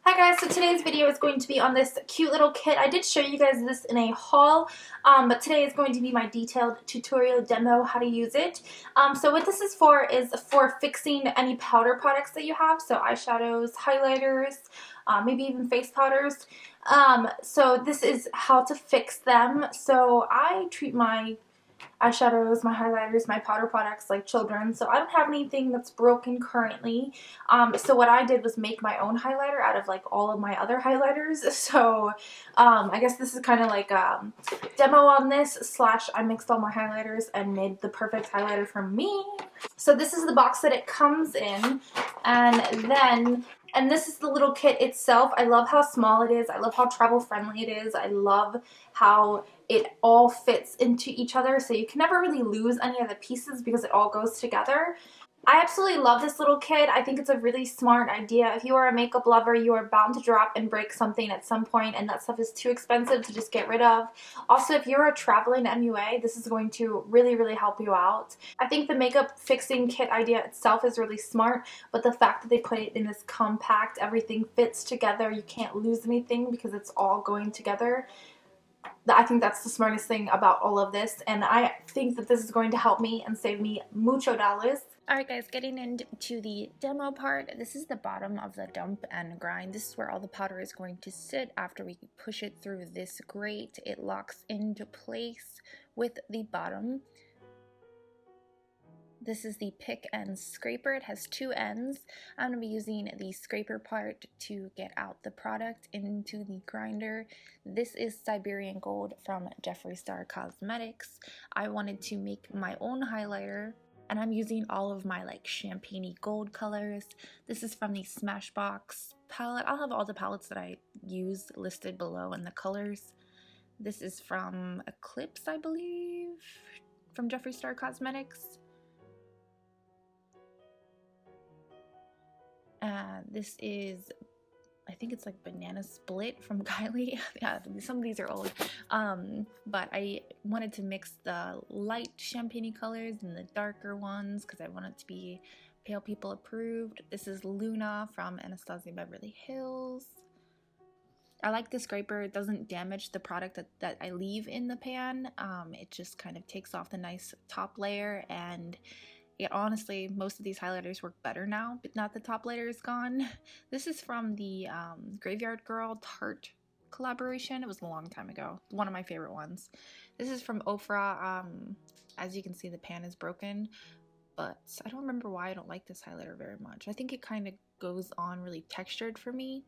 Hi guys, so today's video is going to be on this cute little kit. I did show you guys this in a haul, but today is going to be my detailed tutorial demo how to use it. So what this is for fixing any powder products that you have, so eyeshadows, highlighters, maybe even face powders. So this is how to fix them. So I treat my eyeshadows, my highlighters, my powder products like children, so I don't have anything that's broken currently. So what I did was make my own highlighter out of like all of my other highlighters. So I guess this is kind of like a demo on this slash I mixed all my highlighters and made the perfect highlighter for me. So this is the box that it comes in, and this is the little kit itself. I love how small it is. I love how travel friendly it is. I love how it all fits into each other, so you can never really lose any of the pieces because it all goes together. I absolutely love this little kit. I think it's a really smart idea. If you are a makeup lover, you are bound to drop and break something at some point, and that stuff is too expensive to just get rid of. Also, if you're a traveling MUA, this is going to really, really help you out. I think the makeup fixing kit idea itself is really smart, but the fact that they put it in this compact, everything fits together, you can't lose anything because it's all going together. I think that's the smartest thing about all of this, and I think that this is going to help me and save me mucho dollars. Alright guys, getting into the demo part, this is the bottom of the dump and grind. This is where all the powder is going to sit after we push it through this grate. It locks into place with the bottom. This is the pick and scraper. It has two ends. I'm going to be using the scraper part to get out the product into the grinder. This is Siberian Gold from Jeffree Star Cosmetics. I wanted to make my own highlighter, and I'm using all of my like champagne-y gold colors. This is from the Smashbox palette. I'll have all the palettes that I use listed below and the colors. This is from Eclipse, I believe, from Jeffree Star Cosmetics. This is, I think it's like Banana Split from Kylie. Yeah, some of these are old. But I wanted to mix the light champagne colors and the darker ones because I want it to be pale people approved. This is Luna from Anastasia Beverly Hills. I like the scraper. It doesn't damage the product that I leave in the pan. It just kind of takes off the nice top layer, and yeah, honestly, most of these highlighters work better now, but not the top layer is gone. This is from the Graveyard Girl Tarte collaboration. It was a long time ago. One of my favorite ones. This is from Ofra. As you can see, the pan is broken, but I don't remember why I don't like this highlighter very much. I think it kind of goes on really textured for me.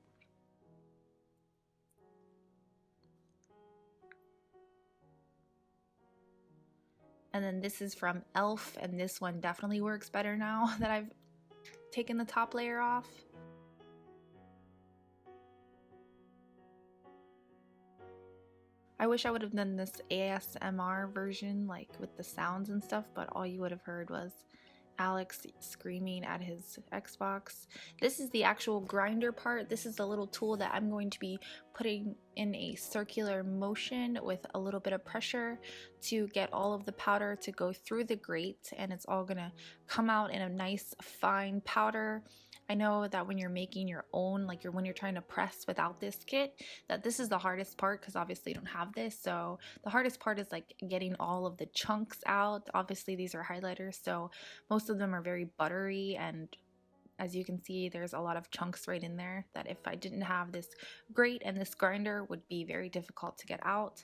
And then this is from e.l.f. and this one definitely works better now that I've taken the top layer off. I wish I would have done this ASMR version, like with the sounds and stuff, but all you would have heard was Alex screaming at his Xbox. This is the actual grinder part. This is the little tool that I'm going to be putting in a circular motion with a little bit of pressure to get all of the powder to go through the grate, and it's all gonna come out in a nice fine powder. I know that when you're making your own, like when you're trying to press without this kit, that this is the hardest part because obviously you don't have this. So the hardest part is like getting all of the chunks out. Obviously these are highlighters, so most of them are very buttery, and as you can see, there's a lot of chunks right in there that if I didn't have this grate and this grinder would be very difficult to get out.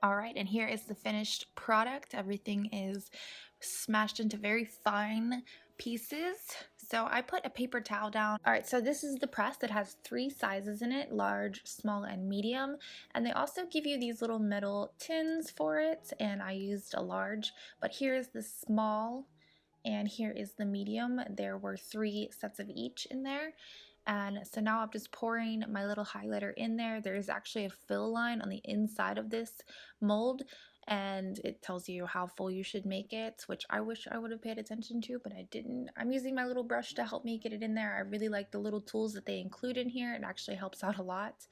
Alright, and here is the finished product. Everything is smashed into very fine pieces. So I put a paper towel down. Alright, so this is the press that has 3 sizes in it, large, small, and medium. And they also give you these little metal tins for it, and I used a large. But here is the small, and here is the medium. There were 3 sets of each in there. And so now I'm just pouring my little highlighter in there. There is actually a fill line on the inside of this mold, and it tells you how full you should make it, which I wish I would have paid attention to, but I didn't. I'm using my little brush to help me get it in there. I really like the little tools that they include in here. It actually helps out a lot.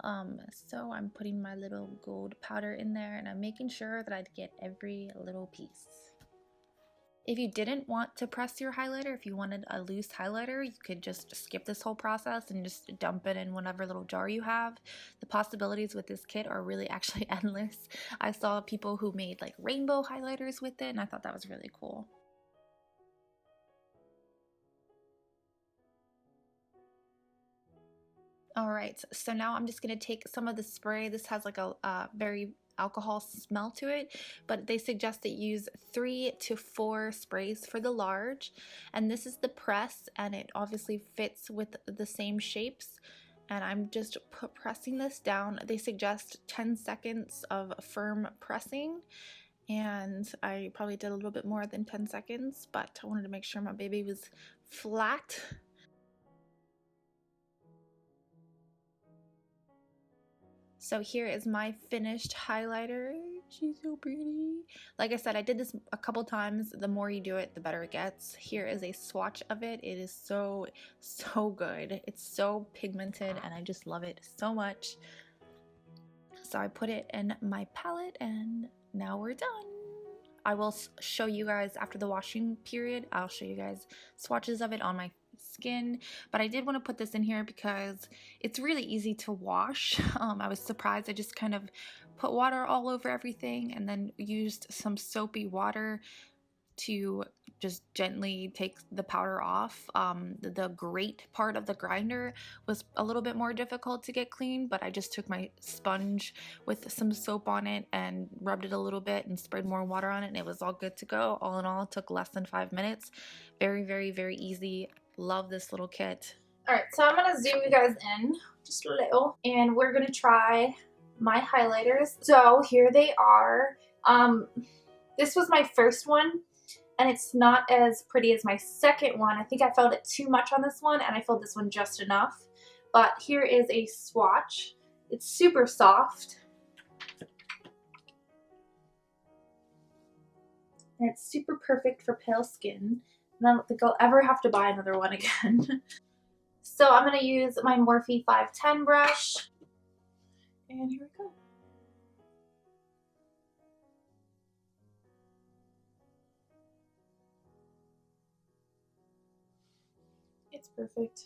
So I'm putting my little gold powder in there, and I'm making sure that I get every little piece. If you didn't want to press your highlighter, if you wanted a loose highlighter, you could just skip this whole process and just dump it in whatever little jar you have. The possibilities with this kit are really actually endless. I saw people who made like rainbow highlighters with it, and I thought that was really cool. All right, so now I'm just gonna take some of the spray. This has like a very alcohol smell to it, but they suggest that you use 3 to 4 sprays for the large. And this is the press, and it obviously fits with the same shapes. And I'm just pressing this down. They suggest 10 seconds of firm pressing, and I probably did a little bit more than 10 seconds, but I wanted to make sure my baby was flat. So here is my finished highlighter. She's so pretty. Like I said, I did this a couple times. The more you do it, the better it gets. Here is a swatch of it. It is so good. It's so pigmented, and I just love it so much. So I put it in my palette, and now we're done. I will show you guys after the washing period. I'll show you guys swatches of it on my skin, but I did want to put this in here because it's really easy to wash. I was surprised. I just kind of put water all over everything and then used some soapy water to just gently take the powder off. The grate part of the grinder was a little bit more difficult to get clean, but I just took my sponge with some soap on it and rubbed it a little bit and sprayed more water on it, and it was all good to go. All in all, it took less than 5 minutes. Very easy. Love this little kit. Alright, so I'm going to zoom you guys in just a little, and we're going to try my highlighters. So here they are. This was my first one, and it's not as pretty as my second one. I think I felt it too much on this one, and I filled this one just enough. But here is a swatch. It's super soft. And it's super perfect for pale skin. And I don't think I'll ever have to buy another one again. So I'm going to use my Morphe 510 brush. And here we go. It's perfect.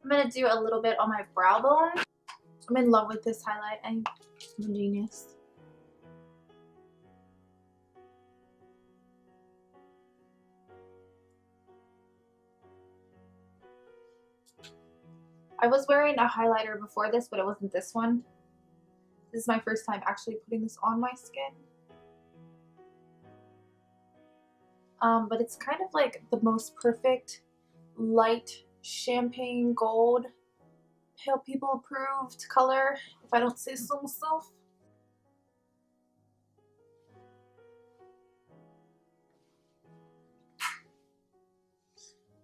I'm going to do a little bit on my brow bone. I'm in love with this highlight. I'm a genius. I was wearing a highlighter before this, but it wasn't this one. This is my first time actually putting this on my skin. But it's kind of like the most perfect light champagne gold, pale people approved color, if I don't say so myself.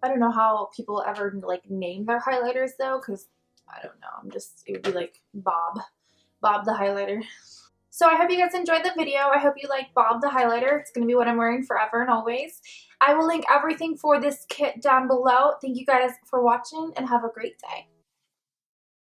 I don't know how people ever like name their highlighters though, because I don't know, it would be like Bob the highlighter. So I hope you guys enjoyed the video. I hope you like Bob the highlighter. It's going to be what I'm wearing forever and always. I will link everything for this kit down below. Thank you guys for watching, and have a great day.